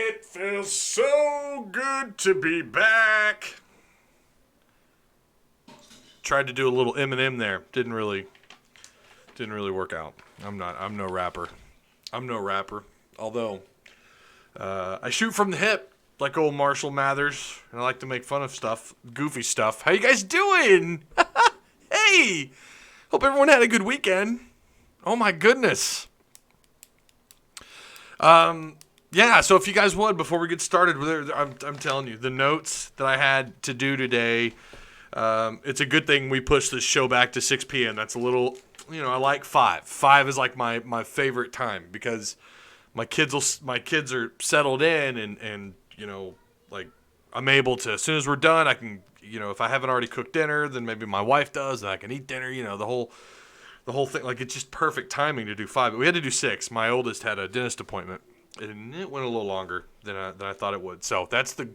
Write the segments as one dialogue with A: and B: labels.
A: It feels so good to be back. Tried to do a little Eminem there. Didn't really work out. I'm no rapper. Although, I shoot from the hip like old Marshall Mathers, and I like to make fun of stuff, goofy stuff. How you guys doing? Hey! Hope everyone had a good weekend. Oh my goodness. Yeah, so if you guys would, before we get started, I'm telling you, the notes that I had to do today, it's a good thing we pushed this show back to 6 p.m. That's a little, I like 5. 5 is like my favorite time because my kids are settled in and like I'm able to, as soon as we're done, I can, if I haven't already cooked dinner, then maybe my wife does, and I can eat dinner, the whole thing. Like, it's just perfect timing to do 5. But we had to do 6. My oldest had a dentist appointment. And it went a little longer than I thought it would. So that's the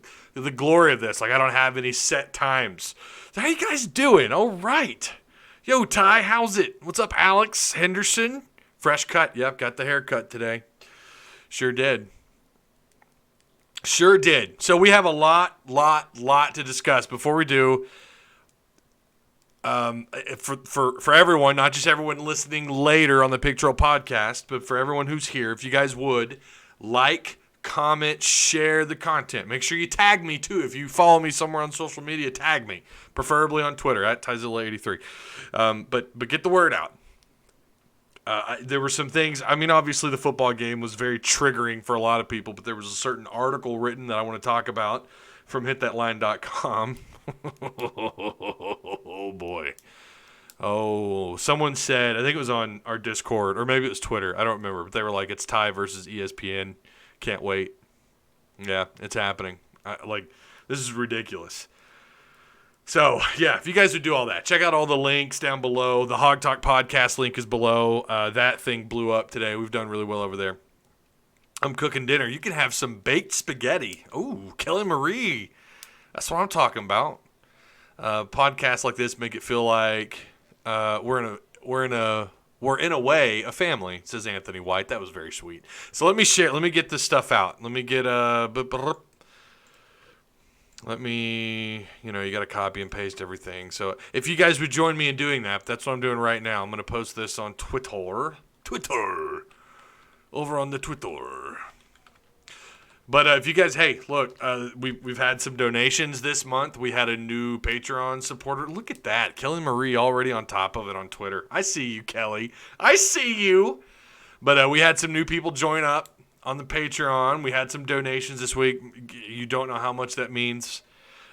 A: glory of this. Like, I don't have any set times. So how you guys doing? All right. Yo, Ty, how's it? What's up, Alex Henderson? Fresh cut. Yep, got the haircut today. Sure did. So we have a lot to discuss. Before we do, for everyone, not just everyone listening later on the Pictorial podcast, but for everyone who's here, if you guys would, like, comment, share the content. Make sure you tag me, too. If you follow me somewhere on social media, tag me. Preferably on Twitter, at Tyzilla83. But get the word out. There were some things. I mean, obviously, the football game was very triggering for a lot of people, but there was a certain article written that I want to talk about from hitthatline.com. Oh, boy. Oh, someone said, I think it was on our Discord, or maybe it was Twitter. I don't remember. But they were like, it's Ty versus ESPN. Can't wait. Yeah, it's happening. This is ridiculous. So, yeah, if you guys would do all that, check out all the links down below. The Hog Talk podcast link is below. That thing blew up today. We've done really well over there. I'm cooking dinner. You can have some baked spaghetti. Ooh, Kelly Marie. That's what I'm talking about. Podcasts like this make it feel like we're in a way a family, says Anthony White. That was very sweet. So let me get this stuff out. Let me get you got to copy and paste everything. So if you guys would join me in doing that, that's what I'm doing right now. I'm going to post this on Twitter, over on the Twitter. But if you guys, hey, look, we've had some donations this month. We had a new Patreon supporter. Look at that. Kelly Marie already on top of it on Twitter. I see you, Kelly. I see you. But we had some new people join up on the Patreon. We had some donations this week. You don't know how much that means.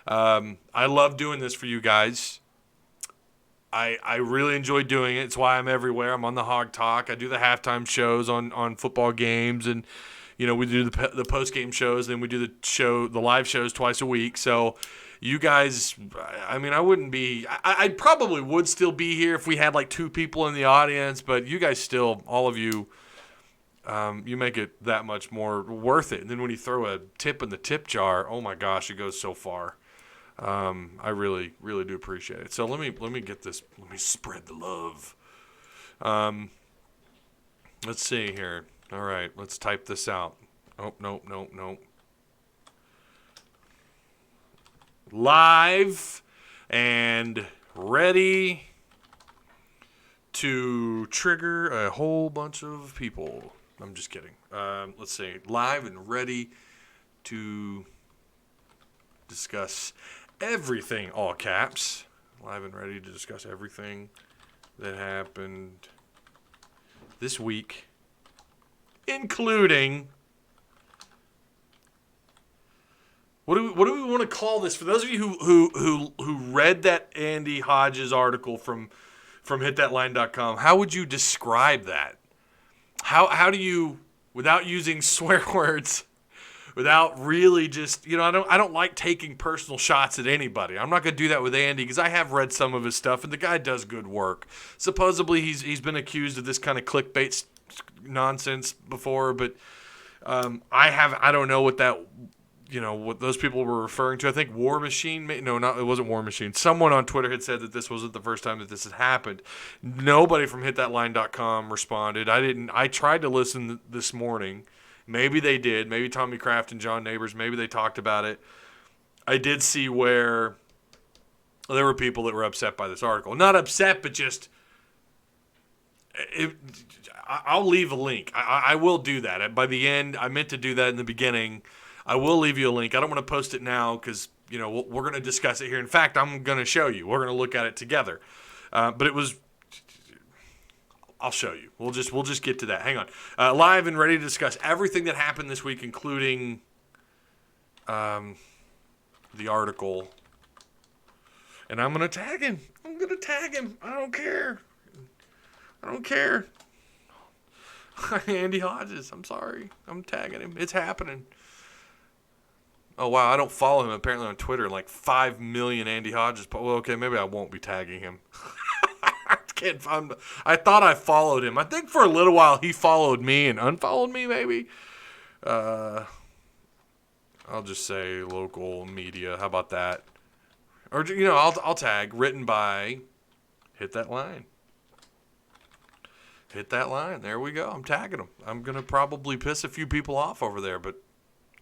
A: I love doing this for you guys. I really enjoy doing it. It's why I'm everywhere. I'm on the Hog Talk. I do the halftime shows on football games, and we do the post-game shows, then we do the live shows twice a week. So you guys, I mean, I probably would still be here if we had like 2 people in the audience, but you guys still, all of you, you make it that much more worth it. And then when you throw a tip in the tip jar, oh my gosh, it goes so far. I really, really do appreciate it. So let me get this, let me spread the love. Let's see here. All right, let's type this out. Oh, nope. Live and ready to trigger a whole bunch of people. I'm just kidding. Let's see. Live and ready to discuss everything, all caps. Live and ready to discuss everything that happened this week, including, what do we want to call this? For those of you who read that Andy Hodges article from hitthatline.com, how would you describe that? How do you, without using swear words, without really just, I don't like taking personal shots at anybody. I'm not going to do that with Andy because I have read some of his stuff, and the guy does good work. Supposedly he's been accused of this kind of clickbait nonsense before, but I don't know what that, what those people were referring to. I think War Machine, it wasn't War Machine. Someone on Twitter had said that this wasn't the first time that this had happened. Nobody from hitthatline.com responded. I tried to listen this morning, Maybe they did. Maybe Tommy Kraft and John Neighbors, maybe they talked about it. I did see where there were people that were upset by this article. Not upset, but just I'll leave a link. I will do that. By the end, I meant to do that in the beginning. I will leave you a link. I don't want to post it now because, we're going to discuss it here. In fact, I'm going to show you. We're going to look at it together. But it was... I'll show you. We'll just get to that. Hang on. Live and ready to discuss everything that happened this week, including the article. And I'm going to tag him. I don't care. Andy Hodges. I'm sorry. I'm tagging him. It's happening. Oh, wow. I don't follow him apparently on Twitter. Like 5 million Andy Hodges. Well, okay. Maybe I won't be tagging him. I thought I followed him. I think for a little while he followed me and unfollowed me, maybe. I'll just say local media. How about that? Or, I'll tag written by Hit That Line. There we go. I'm tagging them. I'm going to probably piss a few people off over there, but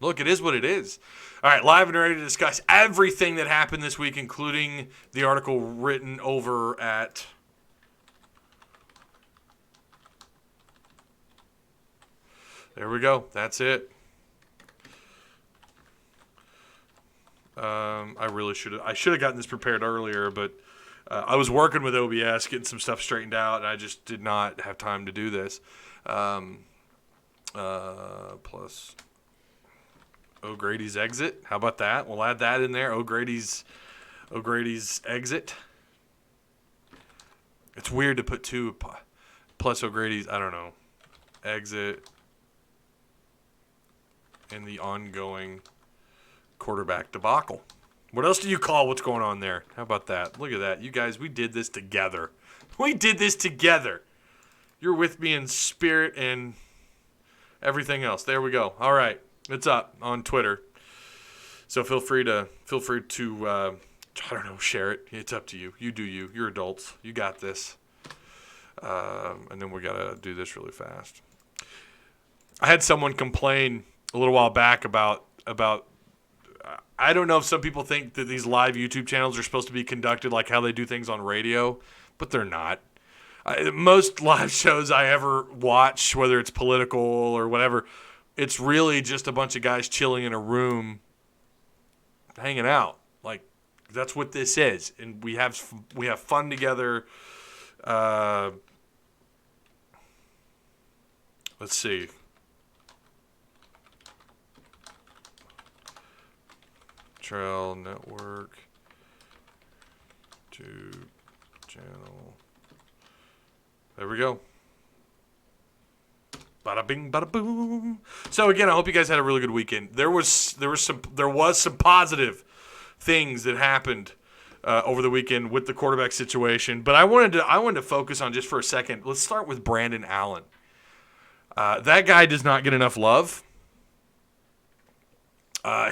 A: look, it is what it is. All right, live and ready to discuss everything that happened this week, including the article written over at... There we go. That's it. I should have gotten this prepared earlier, but I was working with OBS, getting some stuff straightened out, and I just did not have time to do this. Plus O'Grady's exit. How about that? We'll add that in there. O'Grady's exit. It's weird to put two plus O'Grady's, I don't know, exit in the ongoing quarterback debacle. What else do you call what's going on there? How about that? Look at that. You guys, we did this together. You're with me in spirit and everything else. There we go. All right. It's up on Twitter. So feel free to share it. It's up to you. You do you. You're adults. You got this. And then we got to do this really fast. I had someone complain a little while back about I don't know if some people think that these live YouTube channels are supposed to be conducted like how they do things on radio, but they're not. Most live shows I ever watch, whether it's political or whatever, it's really just a bunch of guys chilling in a room, hanging out. Like, that's what this is, and we have fun together. Let's see. Trail Network, YouTube channel. There we go. Bada bing, bada boom. So again, I hope you guys had a really good weekend. There was some positive things that happened over the weekend with the quarterback situation, but I wanted to focus on just for a second. Let's start with Brandon Allen. That guy does not get enough love.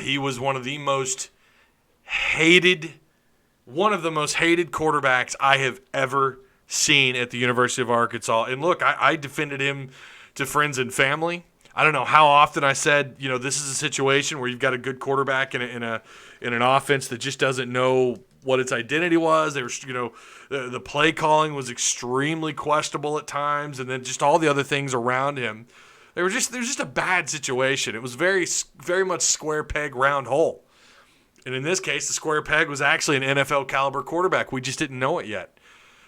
A: He was one of the most hated quarterbacks I have ever seen at the University of Arkansas. And look, I defended him to friends and family. I don't know how often I said, this is a situation where you've got a good quarterback in an offense that just doesn't know what its identity was. There was, the play calling was extremely questionable at times, and then just all the other things around him. There's just a bad situation. It was very, very much square peg, round hole. And in this case, the square peg was actually an NFL caliber quarterback. We just didn't know it yet.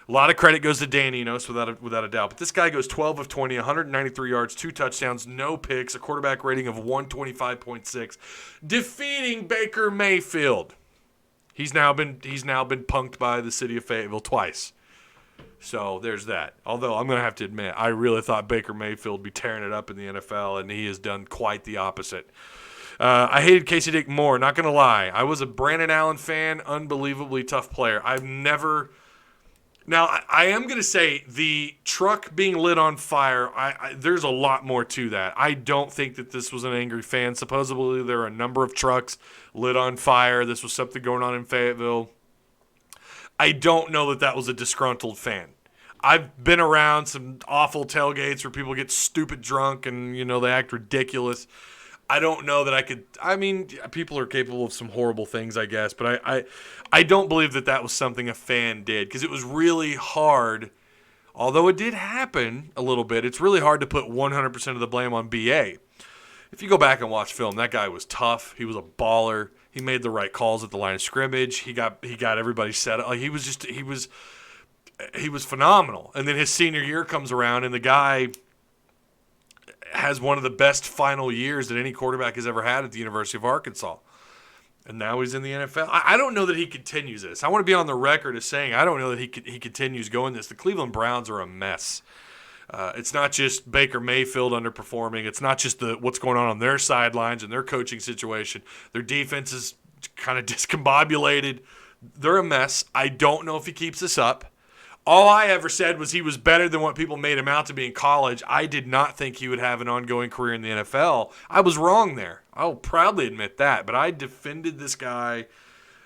A: A lot of credit goes to Dan Enos without a doubt. But this guy goes 12 of 20, 193 yards, 2 touchdowns, no picks, a quarterback rating of 125.6, defeating Baker Mayfield. He's now been punked by the city of Fayetteville twice. So there's that. Although I'm going to have to admit, I really thought Baker Mayfield would be tearing it up in the NFL, and he has done quite the opposite. I hated Casey Dick more, not going to lie. I was a Brandon Allen fan, unbelievably tough player. I've never... Now, I am going to say the truck being lit on fire, there's a lot more to that. I don't think that this was an angry fan. Supposedly there are a number of trucks lit on fire. This was something going on in Fayetteville. I don't know that was a disgruntled fan. I've been around some awful tailgates where people get stupid drunk and, they act ridiculous. I don't know that I could. I mean, people are capable of some horrible things, I guess, but I don't believe that was something a fan did, because it was really hard. Although it did happen a little bit, it's really hard to put 100% of the blame on BA. If you go back and watch film, that guy was tough. He was a baller. He made the right calls at the line of scrimmage. He got everybody set up. Like, he was phenomenal. And then his senior year comes around, and the guy has one of the best final years that any quarterback has ever had at the University of Arkansas. And now he's in the NFL. I don't know that he continues this. I want to be on the record as saying I don't know that he continues going this. The Cleveland Browns are a mess. It's not just Baker Mayfield underperforming. It's not just what's going on their sidelines and their coaching situation. Their defense is kind of discombobulated. They're a mess. I don't know if he keeps this up. All I ever said was he was better than what people made him out to be in college. I did not think he would have an ongoing career in the NFL. I was wrong there. I'll proudly admit that. But I defended this guy.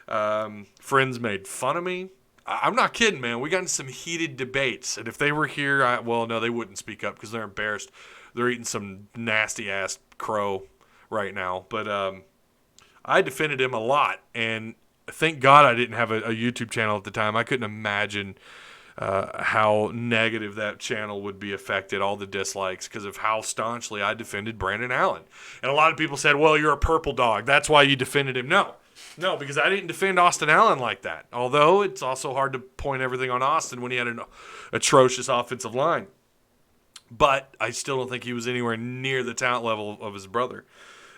A: Friends made fun of me. I'm not kidding, man. We got in some heated debates. And if they were here, no, they wouldn't speak up because they're embarrassed. They're eating some nasty-ass crow right now. But I defended him a lot. And thank God I didn't have a YouTube channel at the time. I couldn't imagine how negative that channel would be affected, all the dislikes, because of how staunchly I defended Brandon Allen. And a lot of people said, well, you're a purple dog. That's why you defended him. No, because I didn't defend Austin Allen like that. Although it's also hard to point everything on Austin when he had an atrocious offensive line. But I still don't think he was anywhere near the talent level of his brother.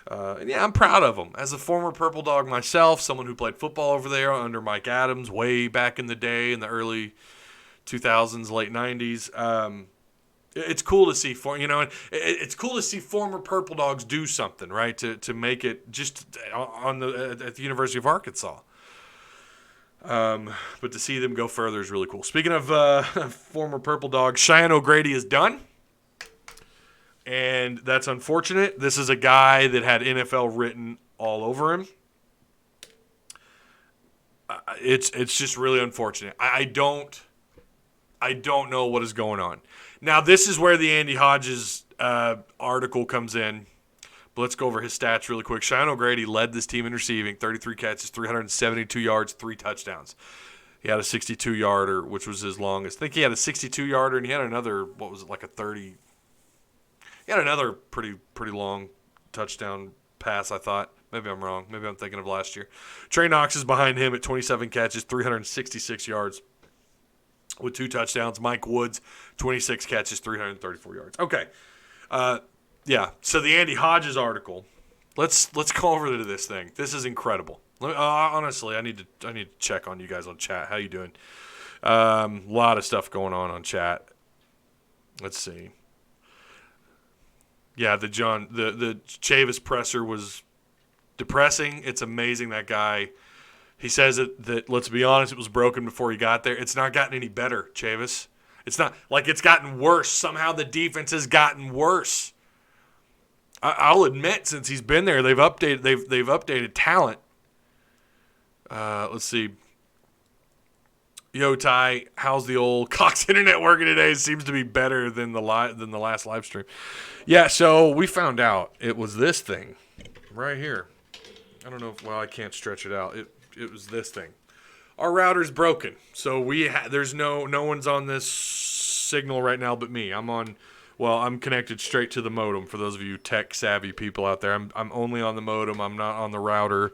A: And yeah, I'm proud of him. As a former Purple Dog myself, someone who played football over there under Mike Adams way back in the day in the early 2000s, late 90s. It's cool to see it's cool to see former Purple Dogs do something, right? To make it just at the University of Arkansas. But to see them go further is really cool. Speaking of former Purple Dogs, Cheyenne O'Grady is done, and that's unfortunate. This is a guy that had NFL written all over him. It's just really unfortunate. I don't know what is going on. Now, this is where the Andy Hodges article comes in. But let's go over his stats really quick. Cheyenne O'Grady led this team in receiving, 33 catches, 372 yards, 3 touchdowns. He had a 62-yarder, which was his longest. I think he had a 62-yarder, and he had another, like a 30. He had another pretty long touchdown pass, I thought. Maybe I'm wrong. Maybe I'm thinking of last year. Trey Knox is behind him at 27 catches, 366 yards. With 2 touchdowns. Mike Woods, 26 catches, 334 yards. Okay. Yeah. So the Andy Hodges article. Let's go over to this thing. This is incredible. Honestly, I need to check on you guys on chat. How you doing? A lot of stuff going on chat. Let's see. Yeah, the Chavis presser was depressing. It's amazing that guy. He says that, let's be honest, it was broken before he got there. It's not gotten any better, Chavis. It's not like it's gotten worse. Somehow the defense has gotten worse. I'll admit, since he's been there, they've updated talent. Let's see. Yo, Ty, how's the old Cox Internet working today? It seems to be better than the last live stream. Yeah, so we found out it was this thing right here. I don't know if, I can't stretch it out. It was this thing. Our router's broken, so there's no one's on this signal right now but me. I'm connected straight to the modem. For those of you tech savvy people out there, I'm only on the modem. I'm not on the router,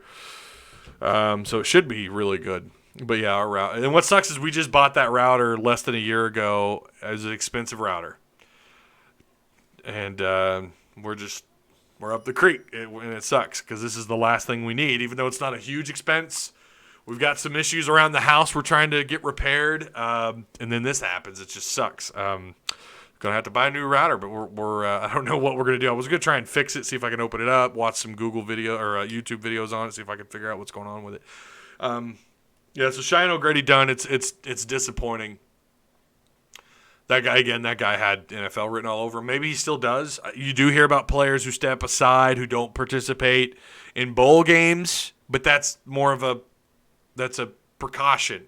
A: so it should be really good. But yeah, our router. And what sucks is we just bought that router less than a year ago as an expensive router, and we're up the creek, and it sucks because this is the last thing we need, even though it's not a huge expense. We've got some issues around the house we're trying to get repaired, and then this happens. It just sucks. Going to have to buy a new router, but we're I don't know what we're going to do. I was going to try and fix it, see if I can open it up, watch some Google video or YouTube videos on it, see if I can figure out what's going on with it. Yeah, so Cheyenne O'Grady done. It's disappointing. That guy had NFL written all over him. Maybe he still does. You do hear about players who step aside, who don't participate in bowl games, but that's a precaution.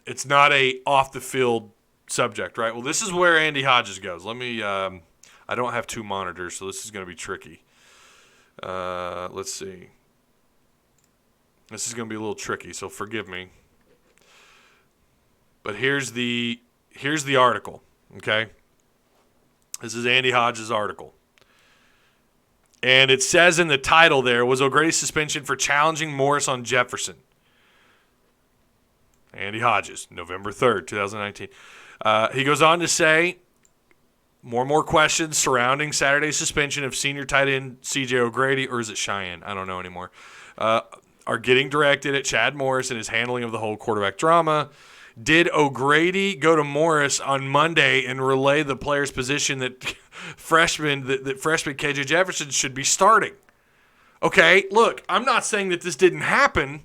A: It's not a off the field subject, right? Well, this is where Andy Hodges goes. Let me. I don't have two monitors, so this is going to be tricky. Let's see. This is going to be a little tricky, so forgive me. But here's the article, okay? This is Andy Hodges' article. And it says in the title there, was O'Grady's suspension for challenging Morris on Jefferson. Andy Hodges, November 3rd, 2019. He goes on to say, more and more questions surrounding Saturday's suspension of senior tight end C.J. O'Grady, or is it Cheyenne? I don't know anymore, are getting directed at Chad Morris and his handling of the whole quarterback drama. Did O'Grady go to Morris on Monday and relay the player's position that freshman KJ Jefferson should be starting? Okay, look, I'm not saying that this didn't happen,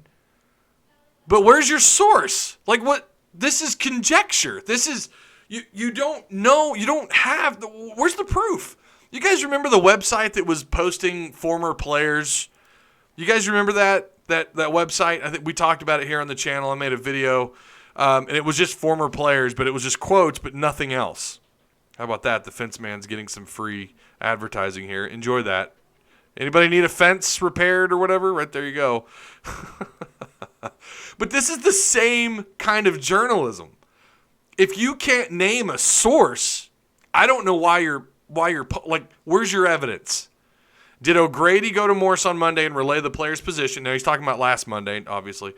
A: but where's your source? Like, what? This is conjecture. This is you don't know. You don't have where's the proof? You guys remember the website that was posting former players? You guys remember that website? I think we talked about it here on the channel. I made a video. And it was just former players, but it was just quotes, but nothing else. How about that? The fence man's getting some free advertising here. Enjoy that. Anybody need a fence repaired or whatever? Right there you go. But this is the same kind of journalism. If you can't name a source, I don't know why you're like, where's your evidence? Did O'Grady go to Morris on Monday and relay the player's position? Now he's talking about last Monday, obviously.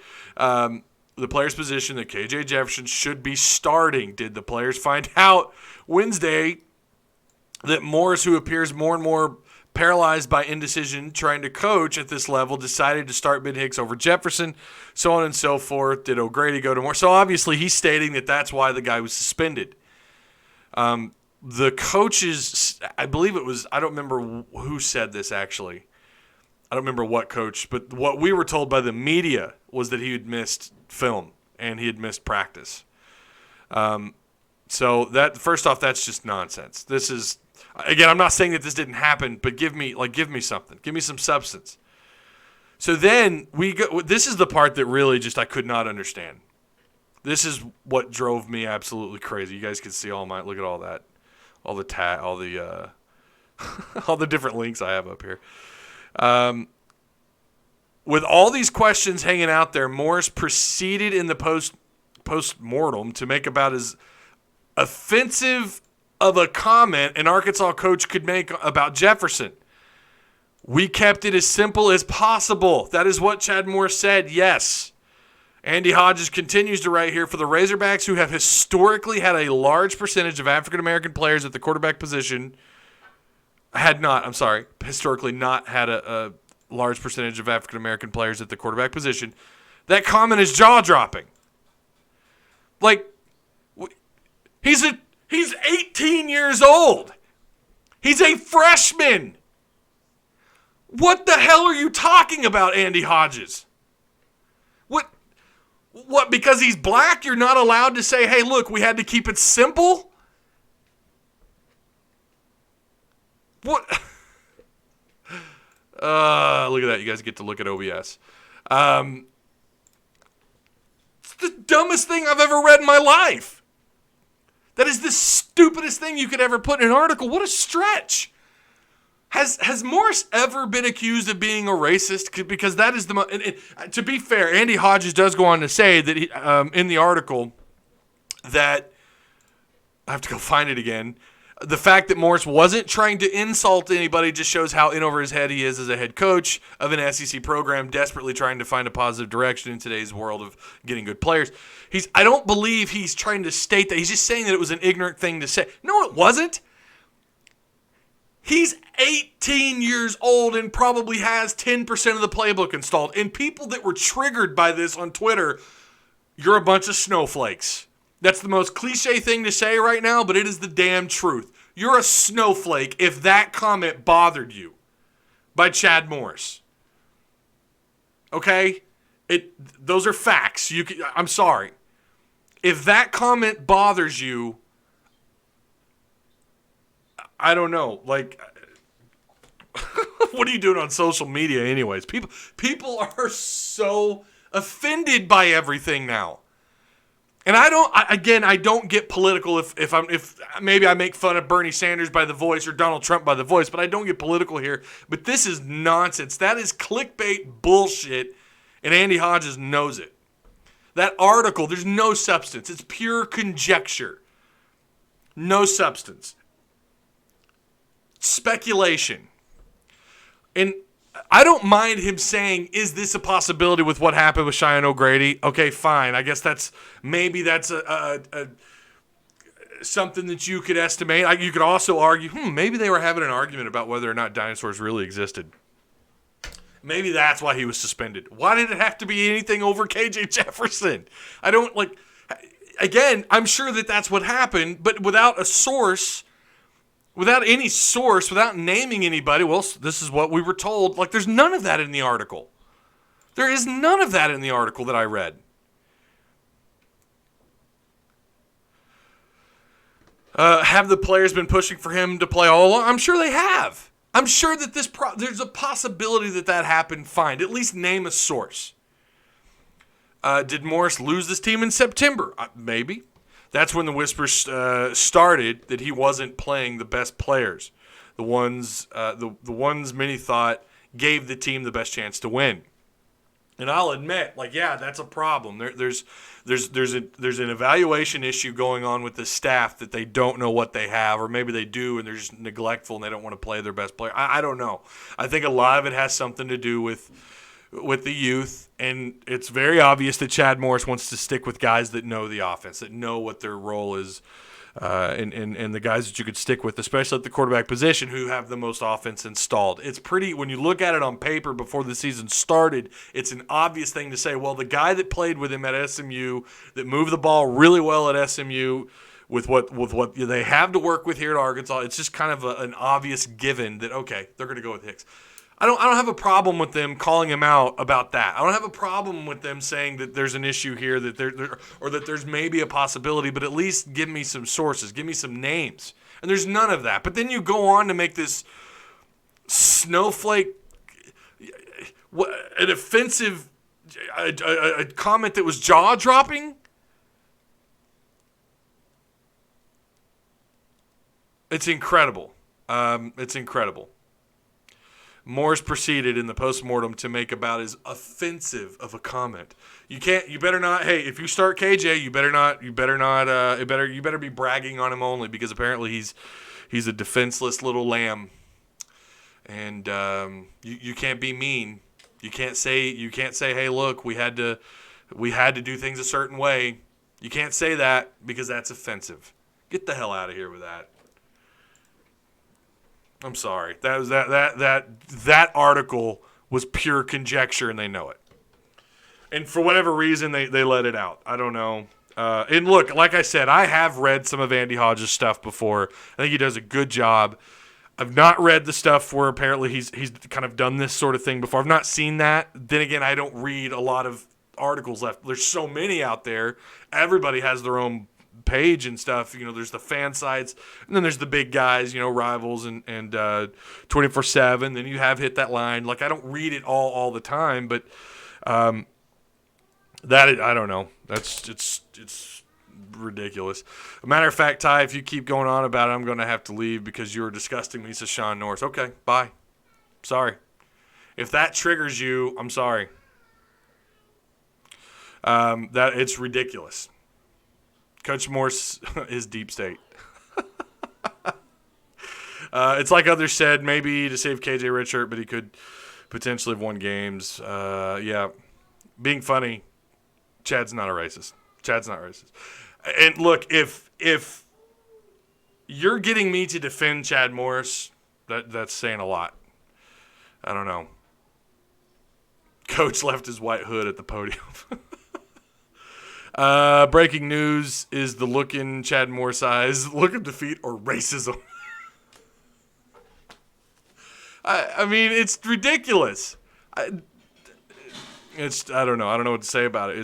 A: The player's position that KJ Jefferson should be starting. Did the players find out Wednesday that Morris, who appears more and more paralyzed by indecision trying to coach at this level, decided to start Ben Hicks over Jefferson, so on and so forth? Did O'Grady go to Morris? So obviously he's stating that that's why the guy was suspended. The coaches, I believe it was, I don't remember who said this actually. I don't remember what coach, but what we were told by the media was that he had missed film and he had missed practice. So that, first off, that's just nonsense. This is, again, I'm not saying that this didn't happen, but give me something. Give me some substance. So then this is the part that really just I could not understand. This is what drove me absolutely crazy. You guys can see look at all that, all the all the different links I have up here. With all these questions hanging out there, Morris proceeded in the post-mortem to make about as offensive of a comment an Arkansas coach could make about Jefferson. We kept it as simple as possible. That is what Chad Morris said, yes. Andy Hodges continues to write here, for the Razorbacks, who have historically had a large percentage of African-American players at the quarterback position, historically not had a large percentage of African-American players at the quarterback position. That comment is jaw-dropping. Like, he's 18 years old. He's a freshman. What the hell are you talking about, Andy Hodges? What, because he's black, you're not allowed to say, hey, look, we had to keep it simple? What? Look at that. You guys get to look at OBS. It's the dumbest thing I've ever read in my life. That is the stupidest thing you could ever put in an article. What a stretch. Has Morris ever been accused of being a racist? Because that is to be fair, Andy Hodges does go on to say that he, in the article that, I have to go find it again, the fact that Morris wasn't trying to insult anybody just shows how in over his head he is as a head coach of an SEC program, desperately trying to find a positive direction in today's world of getting good players. I don't believe he's trying to state that. He's just saying that it was an ignorant thing to say. No, it wasn't. He's 18 years old and probably has 10% of the playbook installed. And people that were triggered by this on Twitter, you're a bunch of snowflakes. That's the most cliche thing to say right now, but it is the damn truth. You're a snowflake if that comment bothered you by Chad Morris. Okay? Those are facts. I'm sorry. If that comment bothers you, I don't know. Like, what are you doing on social media anyways? People are so offended by everything now. And I don't get political if maybe I make fun of Bernie Sanders by The Voice or Donald Trump by The Voice, but I don't get political here. But this is nonsense. That is clickbait bullshit, and Andy Hodges knows it. That article, there's no substance. It's pure conjecture. No substance. Speculation. And I don't mind him saying, is this a possibility with what happened with Cheyenne O'Grady? Okay, fine. I guess that's something that you could estimate. You could also argue, maybe they were having an argument about whether or not dinosaurs really existed. Maybe that's why he was suspended. Why did it have to be anything over KJ Jefferson? Again, I'm sure that that's what happened, but without a source, without any source, without naming anybody, well, this is what we were told. There's none of that in the article. There is none of that in the article that I read. Have the players been pushing for him to play all along? I'm sure they have. I'm sure that there's a possibility that happened. Fine. At least name a source. Did Morris lose this team in September? Maybe. That's when the whispers started that he wasn't playing the best players, the ones many thought gave the team the best chance to win. And I'll admit, that's a problem. There's an evaluation issue going on with the staff that they don't know what they have, or maybe they do and they're just neglectful and they don't want to play their best player. I don't know. I think a lot of it has something to do with the youth, and it's very obvious that Chad Morris wants to stick with guys that know the offense, that know what their role is, and the guys that you could stick with, especially at the quarterback position, who have the most offense installed. It's pretty, when you look at it on paper before the season started, it's an obvious thing to say, well, the guy that played with him at SMU, that moved the ball really well at SMU, with what they have to work with here at Arkansas, it's just kind of an obvious given that, okay, they're going to go with Hicks. I don't have a problem with them calling him out about that. I don't have a problem with them saying that there's an issue here, or that there's maybe a possibility, but at least give me some sources, give me some names. And there's none of that. But then you go on to make this snowflake, an offensive a comment that was jaw-dropping. It's incredible. It's incredible. Morris proceeded in the postmortem to make about as offensive of a comment. You better not. Hey, if you start KJ, you better be bragging on him only, because apparently he's a defenseless little lamb, and you can't be mean. You can't say, hey, look, we had to do things a certain way. You can't say that, because that's offensive. Get the hell out of here with that. I'm sorry. That article was pure conjecture, and they know it. And for whatever reason, they let it out. I don't know. And look, like I said, I have read some of Andy Hodges' stuff before. I think he does a good job. I've not read the stuff where apparently he's kind of done this sort of thing before. I've not seen that. Then again, I don't read a lot of articles left. There's so many out there. Everybody has their own page and stuff. There's the fan sites, and then there's the big guys, Rivals and 24/7. Then you have Hit That Line. I don't read it all the time, but I don't know. It's ridiculous. A matter of fact, Ty, if you keep going on about it, I'm going to have to leave because you're disgusting me, says Sean Norris. Okay, bye. Sorry. If that triggers you, I'm sorry. That it's ridiculous. Coach Morse is deep state. It's like others said, maybe to save KJ redshirt, but he could potentially have won games. Yeah, being funny, Chad's not a racist. Chad's not racist. And look, if you're getting me to defend Chad Morris, that's saying a lot. I don't know. Coach left his white hood at the podium. Breaking news is the look in Chad Morris' eyes, look of defeat or racism. I mean, it's ridiculous. I don't know. I don't know what to say about it.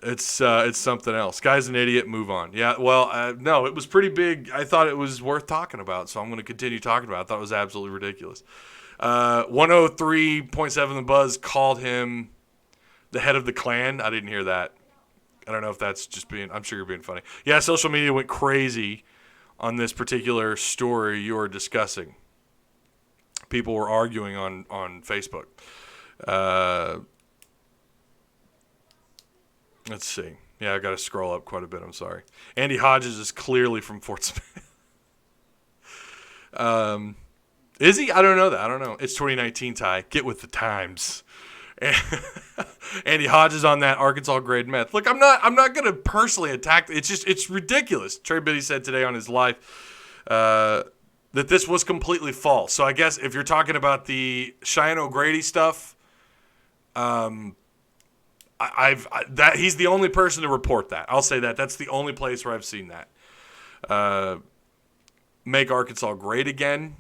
A: It's something else. Guy's an idiot. Move on. Yeah. Well, no, it was pretty big. I thought it was worth talking about, so I'm going to continue talking about it. I thought it was absolutely ridiculous. 103.7 The Buzz called him the head of the Klan. I didn't hear that. I don't know if that's just being. I'm sure you're being funny. Yeah, social media went crazy on this particular story you were discussing. People were arguing on Facebook. Let's see. Yeah, I got to scroll up quite a bit. I'm sorry. Andy Hodges is clearly from Fort Smith. Is he? I don't know that. I don't know. It's 2019, Ty. Get with the times. Andy Hodges on that Arkansas grade meth. Look, I'm not going to personally attack. It's ridiculous. Trey Biddy said today on his live that this was completely false. So I guess if you're talking about the Cheyenne O'Grady stuff, he's the only person to report that. I'll say that. That's the only place where I've seen that. Make Arkansas great again.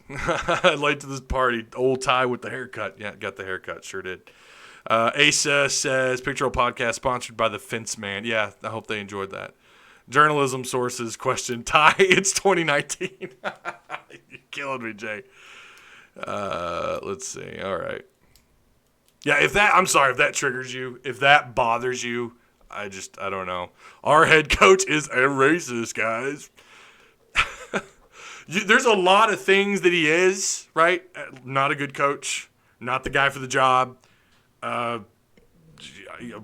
A: Late to this party. Old Ty with the haircut. Yeah, got the haircut. Sure did. Asa says, Picture Podcast sponsored by the Fence Man. Yeah, I hope they enjoyed that. Journalism sources question. Ty, it's 2019. You're killing me, Jay. Let's see. All right. Yeah, I'm sorry if that triggers you. If that bothers you, I don't know. Our head coach is a racist, guys. There's a lot of things that he is, right? Not a good coach. Not the guy for the job.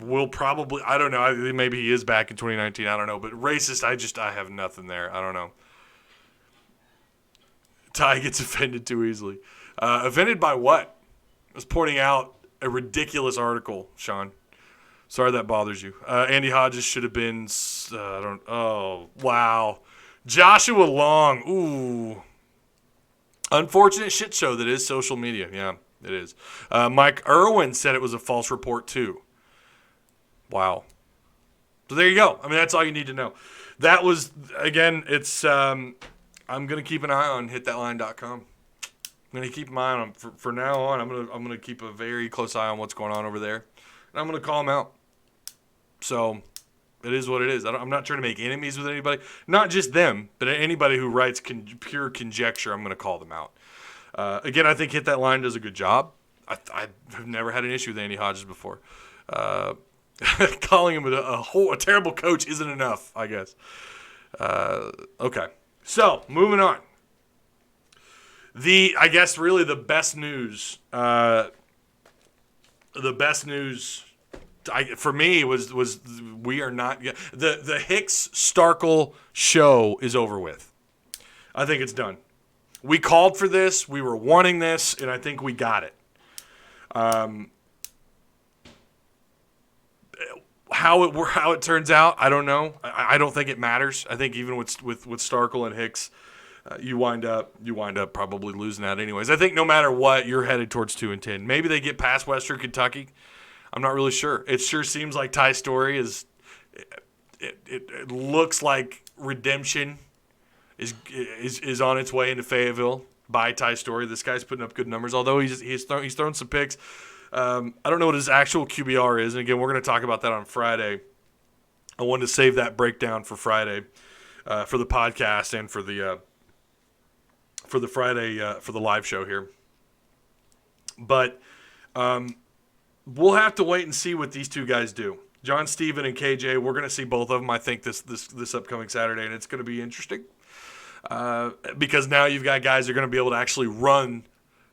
A: Will probably, I don't know. Maybe he is back in 2019. I don't know. But racist, I have nothing there. I don't know. Ty gets offended too easily. Offended by what? I was pointing out a ridiculous article, Sean. Sorry that bothers you. Andy Hodges should have been, oh, wow. Joshua Long, ooh. Unfortunate shit show that is social media. Yeah, it is. Mike Irwin said it was a false report too. Wow. So there you go. I mean, that's all you need to know. That was, again, it's, I'm going to keep an eye on hitthatline.com. I'm going to keep my eye on them. For now on, I'm going to keep a very close eye on what's going on over there. And I'm going to call them out. So it is what it is. I'm not trying to make enemies with anybody. Not just them, but anybody who writes pure conjecture, I'm going to call them out. Again, I think Hit That Line does a good job. I've never had an issue with Andy Hodges before. Calling him a terrible coach isn't enough, I guess. Okay. So, moving on. I guess really the best news for me was we are not the Hicks Starkel show is over with. I think it's done. We called for this, we were wanting this, and I think we got it. How it turns out, I don't know. I don't think it matters. I think even with Starkel and Hicks, you wind up probably losing out anyways. I think no matter what, you're headed towards 2-10. Maybe they get past Western Kentucky. I'm not really sure. It sure seems like Ty's story is. It looks like redemption is on its way into Fayetteville by Ty's story. This guy's putting up good numbers, although he's thrown some picks. I don't know what his actual QBR is, and again, we're going to talk about that on Friday. I wanted to save that breakdown for Friday, for the podcast and for the Friday for the live show here. But we'll have to wait and see what these two guys do. John Steven and KJ, we're going to see both of them, I think, this upcoming Saturday, and it's going to be interesting because now you've got guys that are going to be able to actually run.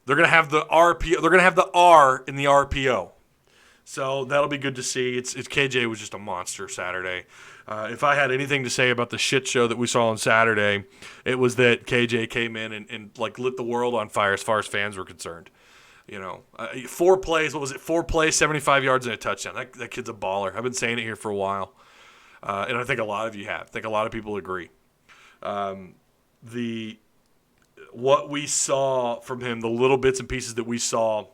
A: They're going to have the RPO. They're going to have the R in the RPO. So that'll be good to see. It's KJ was just a monster Saturday. If I had anything to say about the shit show that we saw on Saturday, it was that KJ came in and like lit the world on fire as far as fans were concerned. 4 plays. What was it? 4 plays, 75 yards and a touchdown. That kid's a baller. I've been saying it here for a while, and I think a lot of you have. I think a lot of people agree. What we saw from him, the little bits and pieces that we saw,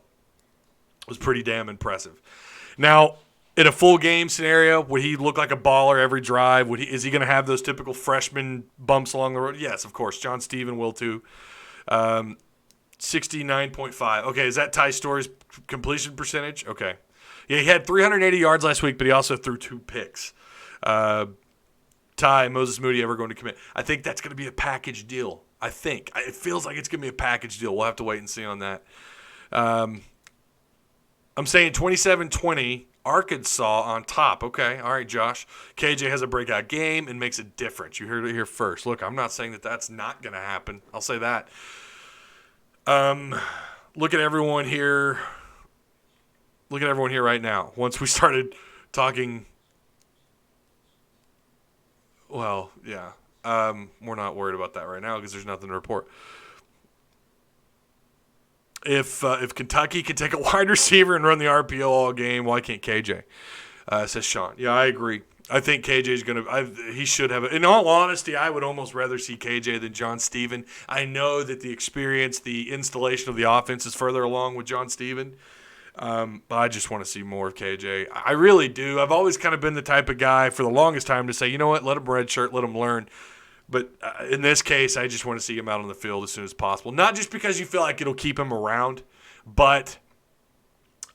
A: was pretty damn impressive. Now, in a full game scenario, would he look like a baller every drive? Is he going to have those typical freshman bumps along the road? Yes, of course. John Steven will too. 69.5. Okay, is that Ty Story's completion percentage? Okay. Yeah, he had 380 yards last week, but he also threw 2 picks. Ty, Moses Moody ever going to commit? I think that's going to be a package deal. I think. It feels like it's going to be a package deal. We'll have to wait and see on that. I'm saying 27-20, Arkansas on top. Okay, all right, Josh. KJ has a breakout game and makes a difference. You heard it here first. Look, I'm not saying that that's not going to happen. I'll say that. Look at everyone here. Look at everyone here right now. Once we started talking, well, yeah. We're not worried about that right now because there's nothing to report. If Kentucky can take a wide receiver and run the RPO all game, why can't KJ? Says Sean. Yeah, I agree. I think KJ's going to – he should have – in all honesty, I would almost rather see KJ than John Stephen. I know that the experience, the installation of the offense is further along with John Stephen, but I just want to see more of KJ. I really do. I've always kind of been the type of guy for the longest time to say, you know what, let him redshirt, let him learn. But in this case, I just want to see him out on the field as soon as possible. Not just because you feel like it'll keep him around, but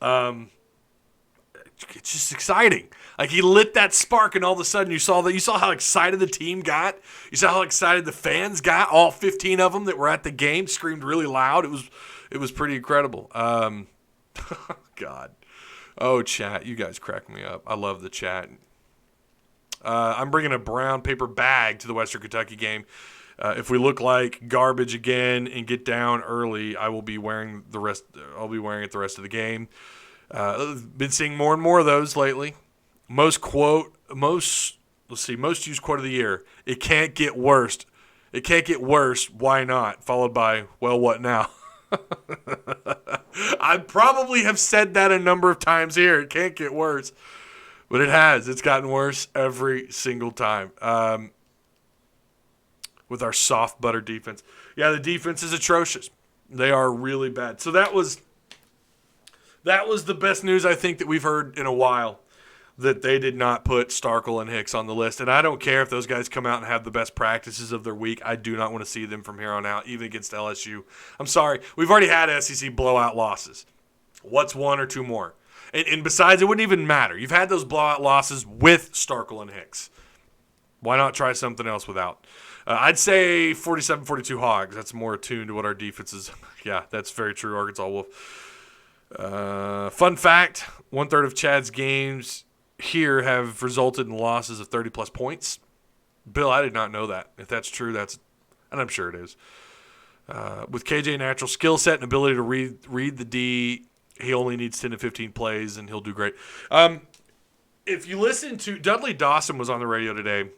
A: it's just exciting. Like he lit that spark, and all of a sudden you saw how excited the team got. You saw how excited the fans got. All 15 of them that were at the game screamed really loud. It was pretty incredible. God, oh chat, you guys crack me up. I love the chat. I'm bringing a brown paper bag to the Western Kentucky game. If we look like garbage again and get down early, I will be wearing the rest. I'll be wearing it the rest of the game. Been seeing more and more of those lately. Most used quote of the year. It can't get worse. It can't get worse. Why not? Followed by, well, what now? I probably have said that a number of times here. It can't get worse. But it has. It's gotten worse every single time with our soft butter defense. Yeah, the defense is atrocious. They are really bad. So that was the best news I think that we've heard in a while, that they did not put Starkel and Hicks on the list. And I don't care if those guys come out and have the best practices of their week. I do not want to see them from here on out, even against LSU. I'm sorry. We've already had SEC blowout losses. What's one or two more? And besides, it wouldn't even matter. You've had those blowout losses with Starkel and Hicks. Why not try something else without? I'd say 47-42 Hogs. That's more attuned to what our defense is. Yeah, that's very true, Arkansas Wolf. Fun fact, 1/3 of Chad's games here have resulted in losses of 30-plus points. Bill, I did not know that. If that's true, and I'm sure it is. With KJ natural skill set and ability to read the D, he only needs 10 to 15 plays, and he'll do great. If you listen to – Dudley Dawson was on the radio today,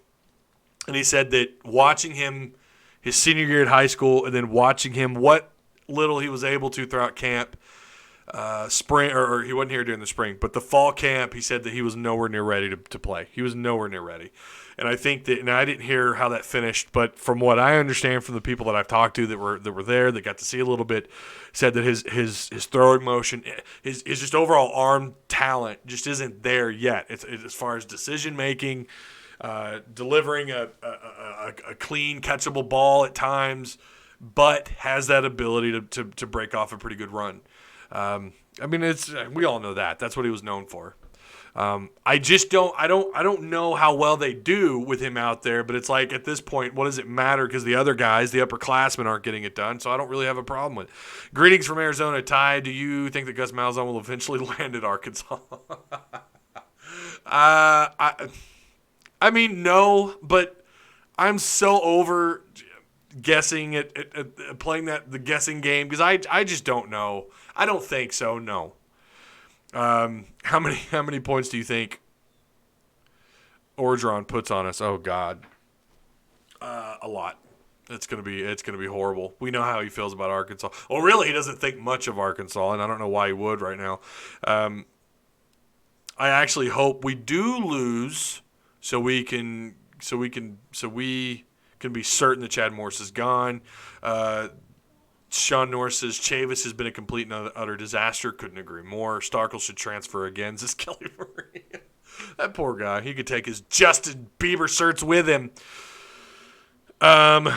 A: and he said that watching him his senior year at high school and then watching him what little he was able to throughout camp, spring or he wasn't here during the spring, but the fall camp, he said that he was nowhere near ready to play. He was nowhere near ready. And I think that – and I didn't hear how that finished, but from what I understand from the people that I've talked to that were there, that got to see a little bit, said that his throwing motion, his just overall arm talent just isn't there yet. It's as far as decision-making, delivering a clean, catchable ball at times, but has that ability to break off a pretty good run. I mean, we all know that. That's what he was known for. I don't know how well they do with him out there, but it's like at this point, what does it matter? Because the other guys, the upperclassmen, aren't getting it done, so I don't really have a problem with it. Greetings from Arizona, Ty. Do you think that Gus Malzahn will eventually land at Arkansas? I mean, no, but I'm so over guessing at playing the guessing game because I just don't know. I don't think so, no. How many points do you think Orgeron puts on us? Oh God, a lot. It's gonna be horrible. We know how he feels about Arkansas. Well, really, he doesn't think much of Arkansas, and I don't know why he would right now. I actually hope we do lose, so we can be certain that Chad Morris is gone. Sean Norris says Chavis has been a complete and utter disaster. Couldn't agree more. Starkel should transfer again, says Kelly Murray. That poor guy. He could take his Justin Bieber shirts with him. To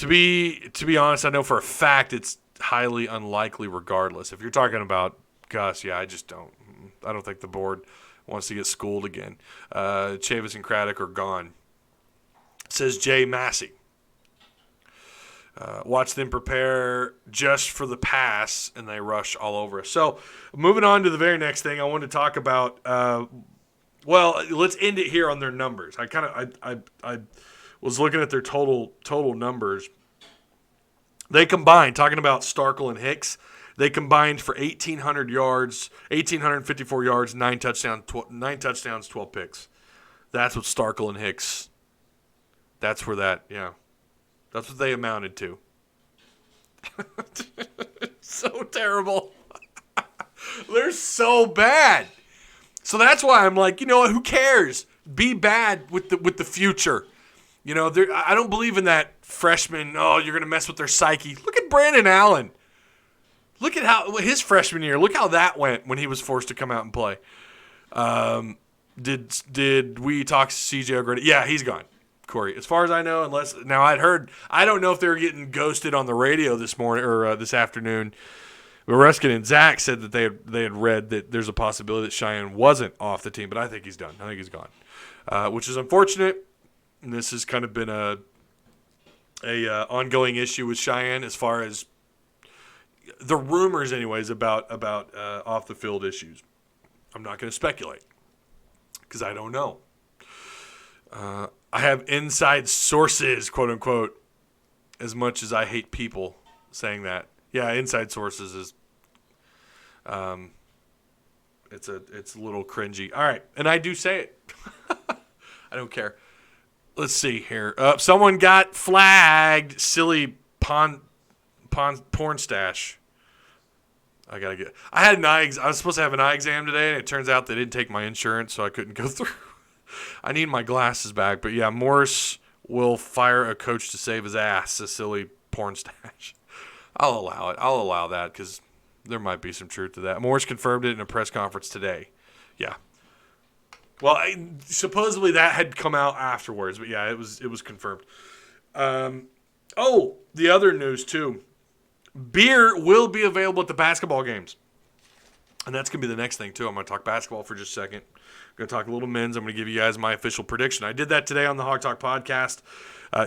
A: be honest, I know for a fact it's highly unlikely regardless. If you're talking about Gus, yeah, I don't think the board wants to get schooled again. Chavis and Craddock are gone, says Jay Massey. Watch them prepare just for the pass, and they rush all over us. So, moving on to the very next thing, I want to talk about. Well, let's end it here on their numbers. I was looking at their total numbers. They combined, talking about Starkel and Hicks, they combined for 1,800 yards, 1,854 yards, 9 touchdowns, 12 picks. That's what Starkel and Hicks. That's what they amounted to. So terrible. They're so bad. So that's why I'm like, you know what? Who cares? Be bad with the future. You know, I don't believe in that freshman. Oh, you're gonna mess with their psyche. Look at Brandon Allen. Look at how his freshman year. Look how that went when he was forced to come out and play. Did we talk to CJ O'Grady? Yeah, he's gone. Corey, as far as I know, I don't know if they were getting ghosted on the radio this morning or this afternoon. But Ruskin and Zach said that they had read that there's a possibility that Cheyenne wasn't off the team, but I think he's done. I think he's gone, which is unfortunate. And this has kind of been a ongoing issue with Cheyenne as far as the rumors, anyways, about off the field issues. I'm not going to speculate because I don't know. I have inside sources, quote unquote, as much as I hate people saying that. Yeah, inside sources is it's a little cringy. All right, and I do say it. I don't care. Let's see here. Someone got flagged. Silly porn stash. I had an eye. I was supposed to have an eye exam today, and it turns out they didn't take my insurance, so I couldn't go through. I need my glasses back. But yeah, Morris will fire a coach to save his ass. A silly porn stash. I'll allow it. I'll allow that because there might be some truth to that. Morris confirmed it in a press conference today. Yeah. Well, supposedly that had come out afterwards, but yeah, it was confirmed. The other news too. Beer will be available at the basketball games. And that's going to be the next thing too. I'm going to talk basketball for just a second. I'm going to talk a little men's. I'm going to give you guys my official prediction. I did that today on the Hog Talk podcast.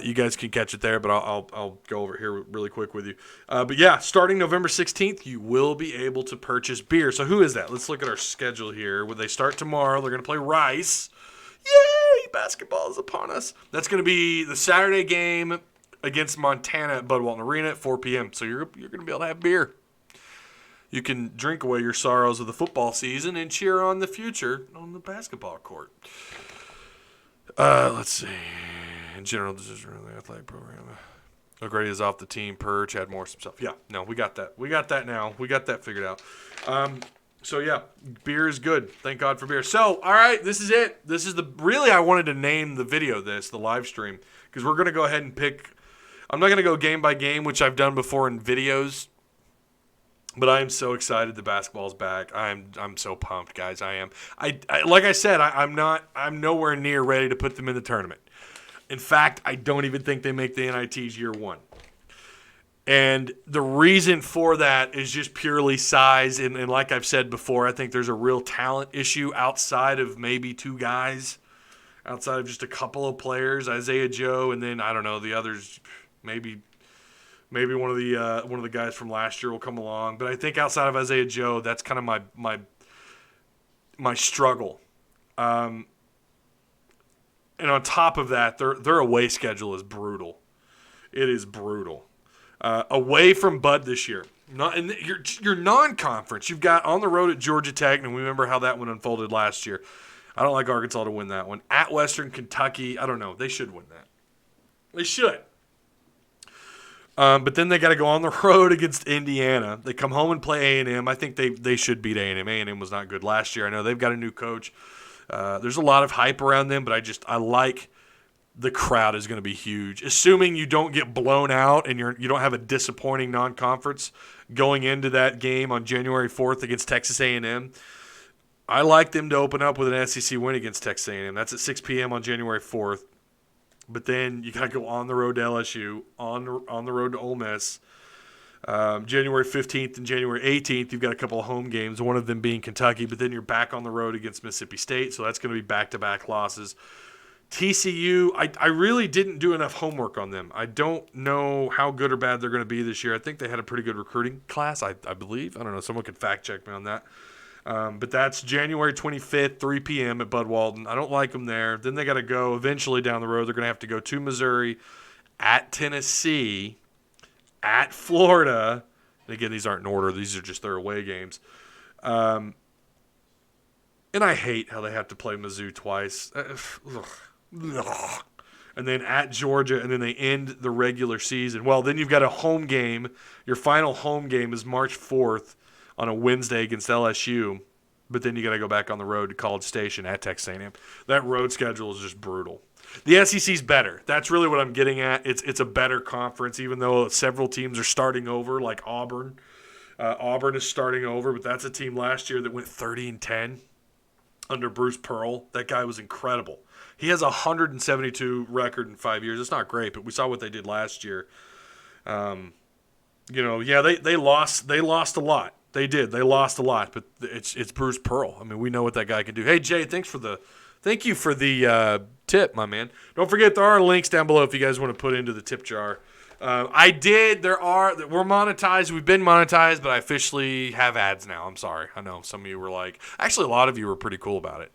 A: You guys can catch it there, but I'll go over here really quick with you. But yeah, starting November 16th, you will be able to purchase beer. So who is that? Let's look at our schedule here. When they start tomorrow, they're going to play Rice. Yay! Basketball is upon us. That's going to be the Saturday game against Montana at Bud Walton Arena at 4 p.m. So you're going to be able to have beer. You can drink away your sorrows of the football season and cheer on the future on the basketball court. Let's see. In general, this is really athletic program. O'Grady is off the team per Chad Morris himself. Yeah, no, we got that. We got that now. We got that figured out. So, yeah, beer is good. Thank God for beer. So, all right, this is it. This is I wanted to name the video the live stream, because we're going to go ahead and pick. I'm not going to go game by game, which I've done before in videos. But I am so excited the basketball's back. I'm so pumped, guys. I am. I like I said, I'm nowhere near ready to put them in the tournament. In fact, I don't even think they make the NITs year one. And the reason for that is just purely size. And like I've said before, I think there's a real talent issue outside of maybe two guys, outside of just a couple of players, Isaiah Joe, and then I don't know the others. Maybe one of the guys from last year will come along. But I think outside of Isaiah Joe, that's kind of my struggle. And on top of that, their away schedule is brutal. It is brutal. Away from Bud this year. Your non-conference. You've got on the road at Georgia Tech, and we remember how that one unfolded last year. I don't like Arkansas to win that one. At Western Kentucky, I don't know. They should win that. They should. But then they got to go on the road against Indiana. They come home and play A&M. I think they should beat A&M. A&M was not good last year. I know they've got a new coach. There's a lot of hype around them, but I like the crowd is going to be huge. Assuming you don't get blown out and you don't have a disappointing non-conference going into that game on January 4th against Texas A&M. I like them to open up with an SEC win against Texas A&M. That's at 6 p.m. on January 4th. But then you got to go on the road to LSU, on the road to Ole Miss. January 15th and January 18th, you've got a couple of home games, one of them being Kentucky. But then you're back on the road against Mississippi State, so that's going to be back-to-back losses. TCU, I really didn't do enough homework on them. I don't know how good or bad they're going to be this year. I think they had a pretty good recruiting class, I believe. I don't know. Someone could fact check me on that. But that's January 25th, 3 p.m. at Bud Walton. I don't like them there. Then they got to go eventually down the road. They're going to have to go to Missouri, at Tennessee, at Florida. And again, these aren't in order. These are just their away games. And I hate how they have to play Mizzou twice. And then at Georgia, and then they end the regular season. Well, then you've got a home game. Your final home game is March 4th on a Wednesday against LSU. But then you got to go back on the road to College Station at Texas A&M. That road schedule is just brutal. The SEC's better. That's really what I'm getting at. It's a better conference, even though several teams are starting over, like Auburn. Auburn is starting over, but that's a team last year that went 30-10 under Bruce Pearl. That guy was incredible. He has a 172 record in 5 years. It's not great, but we saw what they did last year. They lost a lot. They did. They lost a lot, but it's Bruce Pearl. I mean, we know what that guy can do. Hey Jay, thank you for the tip, my man. Don't forget there are links down below if you guys want to put into the tip jar. We're monetized. We've been monetized, but I officially have ads now. I'm sorry. I know some of you were like, actually a lot of you were pretty cool about it.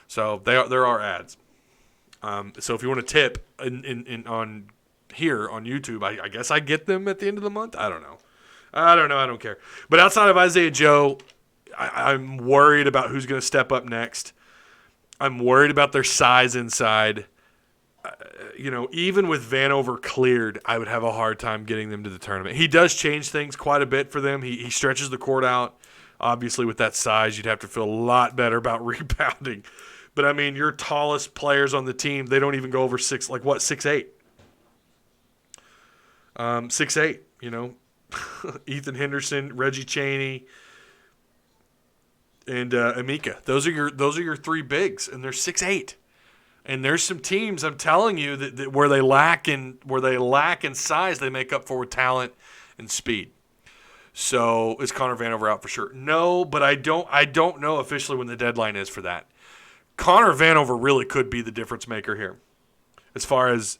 A: So there are ads. So if you want to tip on here on YouTube, I guess I get them at the end of the month. I don't know. I don't care. But outside of Isaiah Joe, I'm worried about who's going to step up next. I'm worried about their size inside. Even with Vanover cleared, I would have a hard time getting them to the tournament. He does change things quite a bit for them. He stretches the court out. Obviously, with that size, you'd have to feel a lot better about rebounding. But, I mean, your tallest players on the team, they don't even go over 6'8". 6'8", Ethan Henderson, Reggie Chaney, and Amika. Those are your three bigs, and they're 6'8". And there's some teams, I'm telling you, that where they lack in size, they make up for with talent and speed. So is Connor Vanover out for sure? No, but I don't know officially when the deadline is for that. Connor Vanover really could be the difference maker here, as far as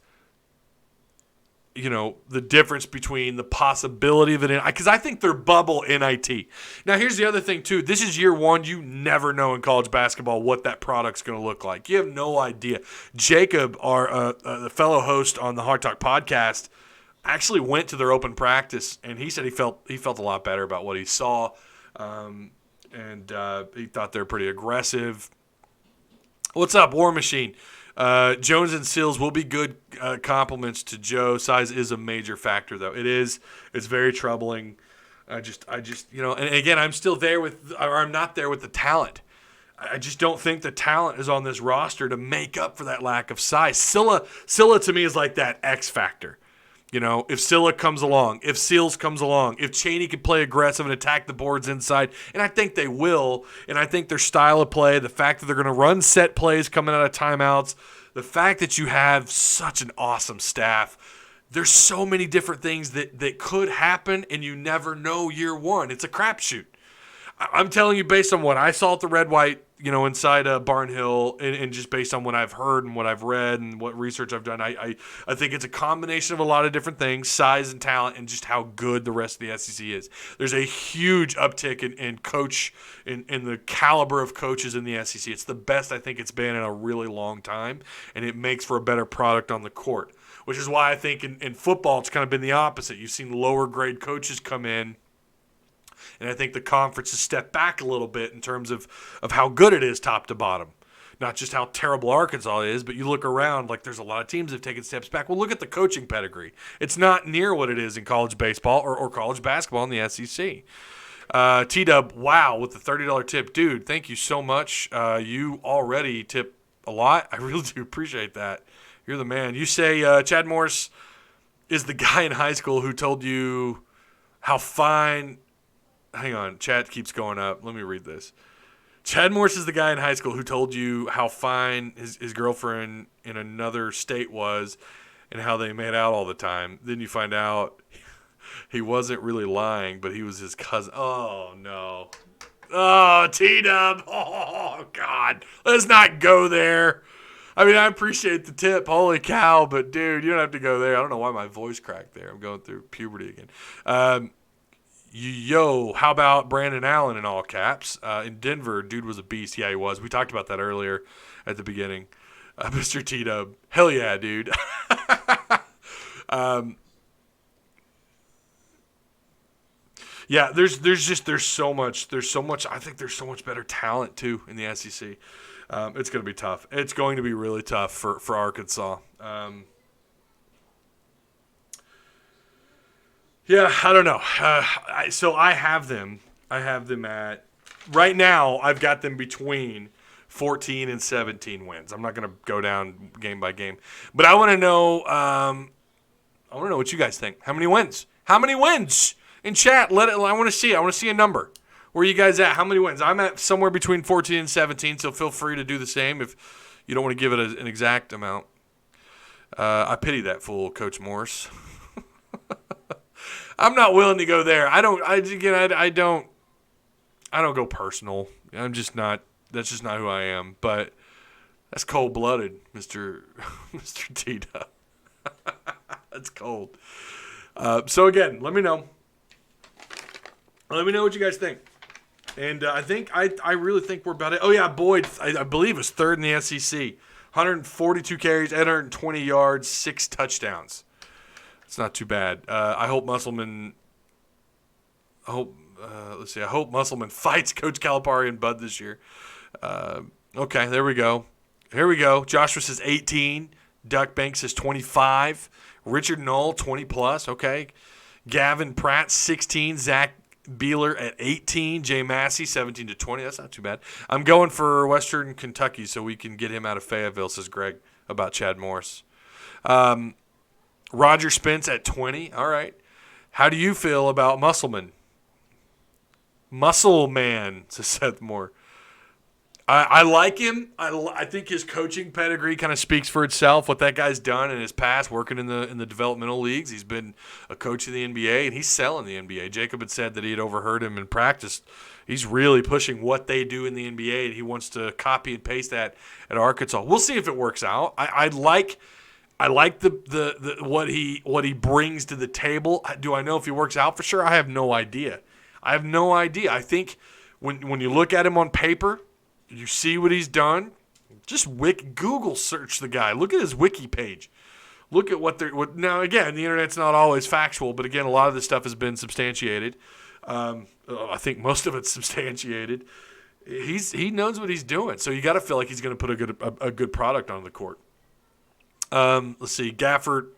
A: the difference between the possibility of it, because I think they're bubble NIT. Now, here's the other thing, too. This is year one. You never know in college basketball what that product's going to look like. You have no idea. Jacob, the fellow host on the Hard Talk podcast, actually went to their open practice, and he said he felt a lot better about what he saw, and he thought they're pretty aggressive. What's up, War Machine? Jones and Sills will be good compliments to Joe. Size is a major factor, though. It is. It's very troubling. I just, and again, I'm not there with the talent. I just don't think the talent is on this roster to make up for that lack of size. Scylla to me is like that X factor. If Scylla comes along, if Seals comes along, if Chaney can play aggressive and attack the boards inside, and I think they will, and I think their style of play, the fact that they're going to run set plays coming out of timeouts, the fact that you have such an awesome staff, there's so many different things that could happen, and you never know year one. It's a crapshoot. I'm telling you, based on what I saw at the Red White, inside Barnhill, and just based on what I've heard and what I've read and what research I've done, I think it's a combination of a lot of different things, size and talent, and just how good the rest of the SEC is. There's a huge uptick in coach, in the caliber of coaches in the SEC. It's the best I think it's been in a really long time, and it makes for a better product on the court, which is why I think in football it's kind of been the opposite. You've seen lower grade coaches come in, and I think the conference has stepped back a little bit in terms of how good it is top to bottom. Not just how terrible Arkansas is, but you look around, like there's a lot of teams that have taken steps back. Well, look at the coaching pedigree. It's not near what it is in college baseball or college basketball in the SEC. T-Dub, wow, with the $30 tip. Dude, thank you so much. You already tip a lot. I really do appreciate that. You're the man. You say Chad Morris is the guy in high school who told you how fine – hang on, chat keeps going up. Let me read this. Chad Morris is the guy in high school who told you how fine his girlfriend in another state was and how they made out all the time. Then you find out he wasn't really lying, but he was his cousin. Oh, no. Oh, T-Dub. Oh, God. Let's not go there. I mean, I appreciate the tip. Holy cow. But, dude, you don't have to go there. I don't know why my voice cracked there. I'm going through puberty again. Yo, how about Brandon Allen in all caps? In Denver, dude was a beast. Yeah, he was. We talked about that earlier at the beginning. Mr. T-Dub. Hell yeah, dude. Yeah, there's so much. I think there's so much better talent too in the SEC. It's going to be tough. It's going to be really tough for Arkansas. Yeah, I don't know. So I have them. At right now. I've got them between 14 and 17 wins. I'm not going to go down game by game, but I want to know. I want to know what you guys think. How many wins? How many wins? In chat, I want to see. I want to see a number. Where are you guys at? How many wins? I'm at somewhere between 14 and 17, so feel free to do the same if you don't want to give it an exact amount. I pity that fool, Coach Morris. I'm not willing to go there. I don't go personal. I'm just not. That's just not who I am. But that's cold-blooded, Mr. Tita. That's cold. So again, let me know. Let me know what you guys think. And I really think we're about it. Oh yeah, Boyd, I believe was third in the SEC. 142 carries, 820 yards, 6 touchdowns. It's not too bad. I hope Musselman. I hope Musselman fights Coach Calipari and Bud this year. Okay, there we go. Here we go. Joshua says 18. Duck Banks says 25. Richard Knoll 20 plus. Okay. Gavin Pratt 16. Zach Beeler at 18. Jay Massey 17 to 20. That's not too bad. I'm going for Western Kentucky so we can get him out of Fayetteville, says Greg about Chad Morris. Roger Spence at 20. All right. How do you feel about Musselman? Muscle Man, says Seth Moore. I like him. I think his coaching pedigree kind of speaks for itself. What that guy's done in his past, working in the developmental leagues. He's been a coach in the NBA, and he's selling the NBA. Jacob had said that he had overheard him in practice. He's really pushing what they do in the NBA, and he wants to copy and paste that at Arkansas. We'll see if it works out. I like the what he brings to the table. Do I know if he works out for sure? I have no idea. I I think when you look at him on paper, you see what he's done. Just Google search the guy. Look at his wiki page. Look at now. Again, the internet's not always factual, but again, a lot of this stuff has been substantiated. I think most of it's substantiated. He knows what he's doing, so you got to feel like he's going to put a good product on the court. Let's see. Gafford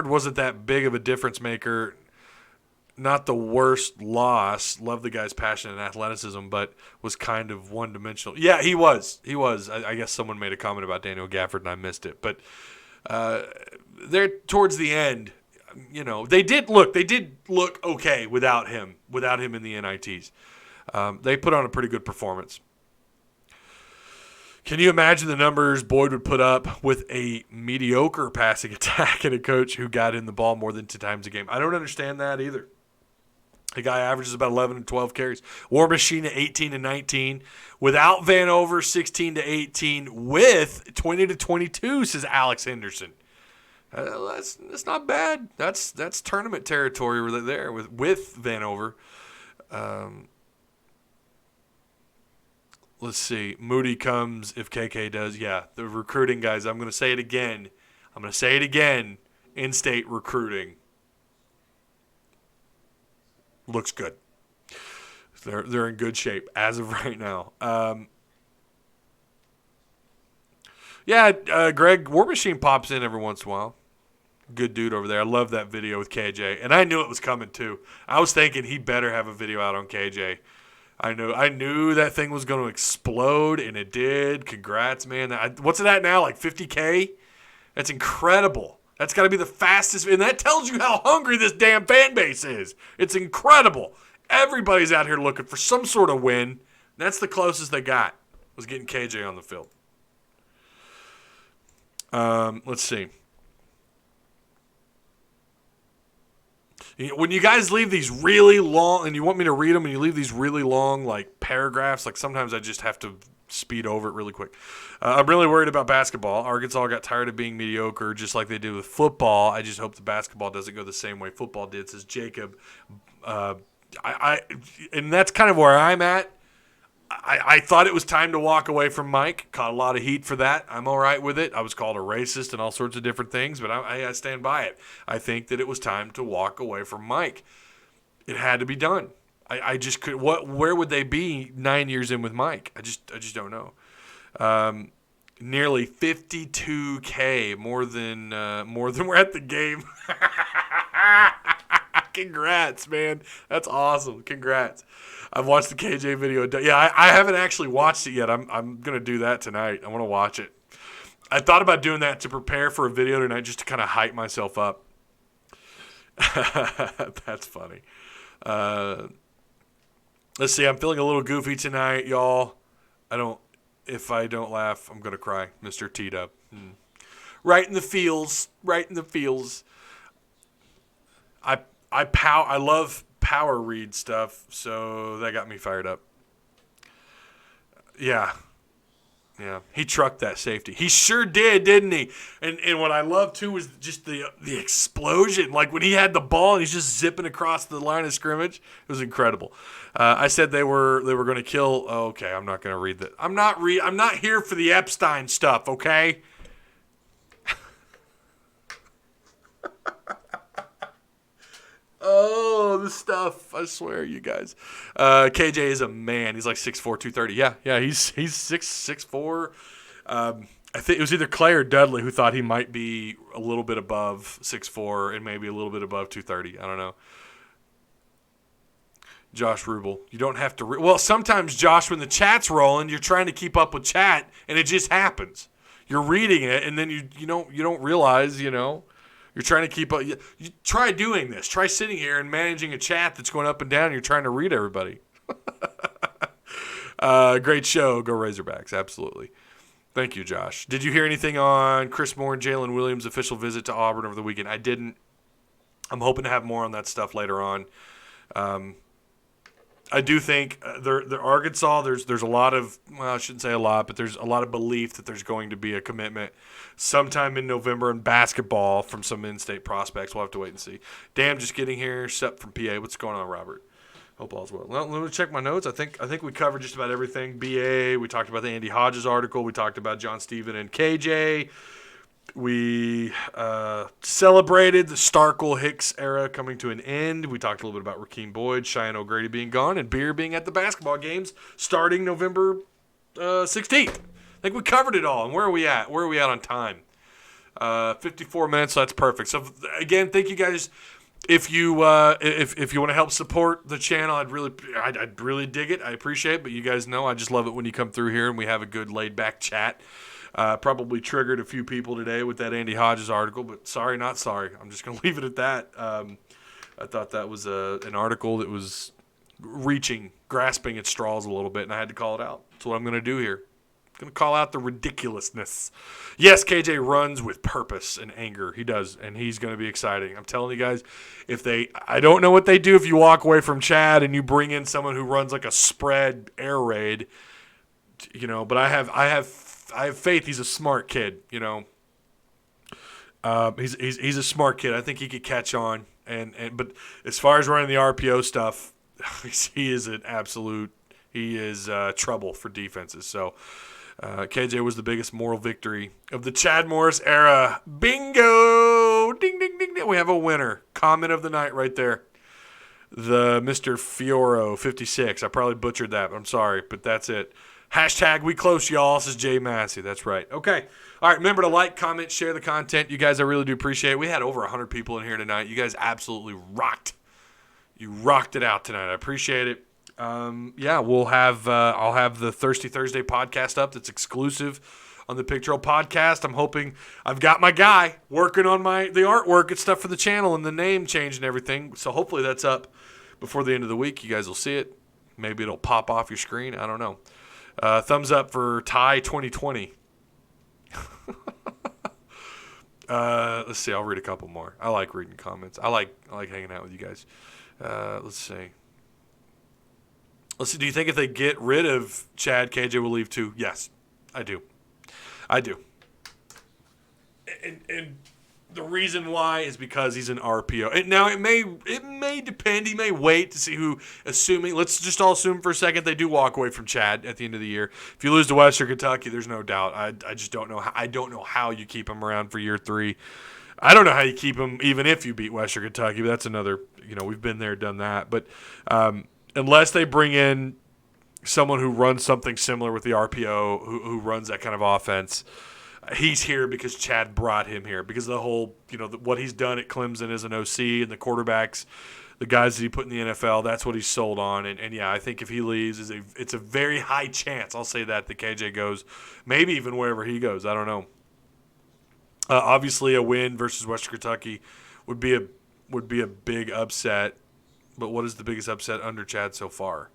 A: wasn't that big of a difference maker. Not the worst loss. Love the guy's passion and athleticism, but was kind of one-dimensional. Yeah, he was. I guess someone made a comment about Daniel Gafford, and I missed it. But there towards the end, they did look okay without him in the NITs. They put on a pretty good performance. Can you imagine the numbers Boyd would put up with a mediocre passing attack and a coach who got in the ball more than 2 times a game? I don't understand that either. The guy averages about 11 and 12 carries. War Machine at 18 and 19. Without Vanover, 16 to 18. With 20 to 22, says Alex Henderson. That's not bad. That's tournament territory right there with Vanover. Let's see. Moody comes if KK does. Yeah, the recruiting guys. I'm going to say it again. In-state recruiting looks good. They're in good shape as of right now. Greg, War Machine pops in every once in a while. Good dude over there. I love that video with KJ. And I knew it was coming too. I was thinking he better have a video out on KJ. I knew that thing was going to explode, and it did. Congrats, man. What's it at now, like 50K? That's incredible. That's got to be the fastest. And that tells you how hungry this damn fan base is. It's incredible. Everybody's out here looking for some sort of win. That's the closest they got, was getting KJ on the field. Let's see. When you guys leave these really long, and you want me to read them, and you leave these really long, like, paragraphs, like, sometimes I just have to speed over it really quick. I'm really worried about basketball. Arkansas got tired of being mediocre just like they did with football. I just hope the basketball doesn't go the same way football did, says Jacob. And that's kind of where I'm at. I thought it was time to walk away from Mike. Caught a lot of heat for that. I'm all right with it. I was called a racist and all sorts of different things, but I stand by it. I think that it was time to walk away from Mike. It had to be done. I just could. Where would they be 9 years in with Mike? I just don't know. Nearly 52K, more than we're at the game. Congrats, man. That's awesome. Congrats. I've watched the KJ video. Yeah, I haven't actually watched it yet. I'm going to do that tonight. I want to watch it. I thought about doing that to prepare for a video tonight just to kind of hype myself up. That's funny. Let's see. I'm feeling a little goofy tonight, y'all. If I don't laugh, I'm going to cry. Mr. T-Dub. Right in the feels. Right in the feels. I love power read stuff, so that got me fired up. Yeah. He trucked that safety. He sure did, didn't he? And what I love too was just the explosion. Like when he had the ball and he's just zipping across the line of scrimmage. It was incredible. I said they were going to kill. Oh, okay, I'm not going to read that. I'm not here for the Epstein stuff. Okay. Oh, the stuff. I swear, you guys. KJ is a man. He's like 6'4", 230. Yeah, he's 6'4". I think it was either Clay or Dudley who thought he might be a little bit above 6'4" and maybe a little bit above 230. I don't know. Josh Rubel. You don't have to well, sometimes, Josh, when the chat's rolling, you're trying to keep up with chat, and it just happens. You're reading it, and then you don't realize, You're trying to keep up. You try doing this. Try sitting here and managing a chat that's going up and down. You're trying to read everybody. Great show. Go Razorbacks. Absolutely. Thank you, Josh. Did you hear anything on Chris Moore and Jalen Williams' official visit to Auburn over the weekend? I didn't. I'm hoping to have more on that stuff later on. I do think they're Arkansas, there's a lot of, well, I shouldn't say a lot, but there's a lot of belief that there's going to be a commitment sometime in November in basketball from some in-state prospects. We'll have to wait and see. Damn, just getting here, Sep from PA. What's going on, Robert? Hope all's well. Well, let me check my notes. I think we covered just about everything. BA, we talked about the Andy Hodges article. We talked about John Stephen and KJ. We celebrated the Starkel-Hicks era coming to an end. We talked a little bit about Rakeem Boyd, Cheyenne O'Grady being gone, and Beer being at the basketball games starting November 16th. I think we covered it all. And where are we at? Where are we at on time? 54 minutes, so that's perfect. So, again, thank you guys. If you want to help support the channel, I'd really dig it. I appreciate it. But you guys know I just love it when you come through here and we have a good laid-back chat. Probably triggered a few people today with that Andy Hodges article, but sorry, not sorry. I'm just going to leave it at that. I thought that was an article that was grasping at straws a little bit, and I had to call it out. That's what I'm going to do here. I'm going to call out the ridiculousness. Yes, KJ runs with purpose and anger. He does, and he's going to be exciting. I'm telling you guys, I don't know what they do if you walk away from Chad and you bring in someone who runs like a spread air raid, but I have faith he's a smart kid, He's a smart kid. I think he could catch on. But as far as running the RPO stuff, he is trouble for defenses. So KJ was the biggest moral victory of the Chad Morris era. Bingo! Ding, ding, ding, ding. We have a winner. Comment of the night right there. The Mr. Fioro 56. I probably butchered that, but I'm sorry, but that's it. Hashtag we close, y'all. This is Jay Massey. That's right. Okay. All right. Remember to like, comment, share the content. You guys, I really do appreciate it. We had over 100 people in here tonight. You guys absolutely rocked. You rocked it out tonight. I appreciate it. We'll have I'll have the Thirsty Thursday podcast up that's exclusive on the Pictorial podcast. I'm hoping I've got my guy working on the artwork and stuff for the channel and the name change and everything. So hopefully that's up before the end of the week. You guys will see it. Maybe it'll pop off your screen. I don't know. Thumbs up for Ty 2020. Let's see. I'll read a couple more. I like reading comments. I like hanging out with you guys. Let's see. Let's see. Do you think if they get rid of Chad, KJ will leave too? Yes, I do. I do. And the reason why is because he's an RPO. And now it may depend. He may wait to see who. Assuming, let's just all assume for a second they do walk away from Chad at the end of the year. If you lose to Western Kentucky, there's no doubt. I just don't know. I don't know how you keep him around for year 3. I don't know how you keep him even if you beat Western Kentucky. But that's another. We've been there, done that. But unless they bring in someone who runs something similar with the RPO, who runs that kind of offense, he's here because Chad brought him here. Because of the whole, what he's done at Clemson as an OC and the quarterbacks, the guys that he put in the NFL, that's what he's sold on. And yeah, I think if he leaves, it's a very high chance, I'll say that KJ goes, maybe even wherever he goes. I don't know. Obviously, a win versus Western Kentucky would be a big upset. But what is the biggest upset under Chad so far?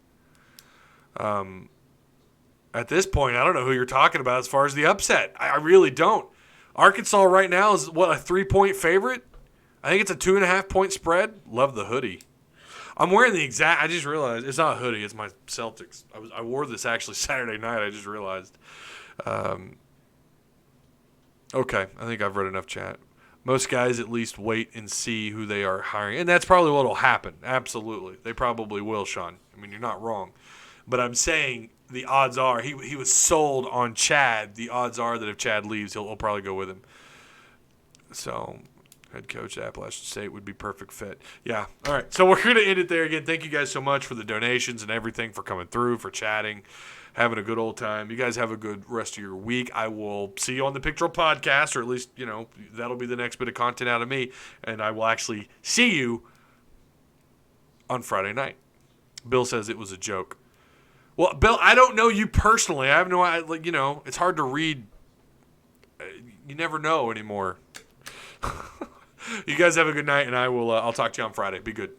A: At this point, I don't know who you're talking about as far as the upset. I really don't. Arkansas right now is, a 3-point favorite? I think it's a 2.5-point spread. Love the hoodie. I'm wearing the exact – I just realized it's not a hoodie. It's my Celtics. I wore this actually Saturday night. I just realized. Okay, I think I've read enough chat. Most guys at least wait and see who they are hiring. And that's probably what will happen. Absolutely. They probably will, Sean. I mean, you're not wrong. But I'm saying the odds are he was sold on Chad. The odds are that if Chad leaves, he'll probably go with him. So, head coach at Appalachian State would be perfect fit. Yeah. All right. So we're going to end it there again. Thank you guys so much for the donations and everything, for coming through, for chatting, having a good old time. You guys have a good rest of your week. I will see you on the Pictorial Podcast, or at least, that'll be the next bit of content out of me. And I will actually see you on Friday night. Bill says it was a joke. Well, Bill, I don't know you personally. I have no idea. It's hard to read. You never know anymore. You guys have a good night, and I'll talk to you on Friday. Be good.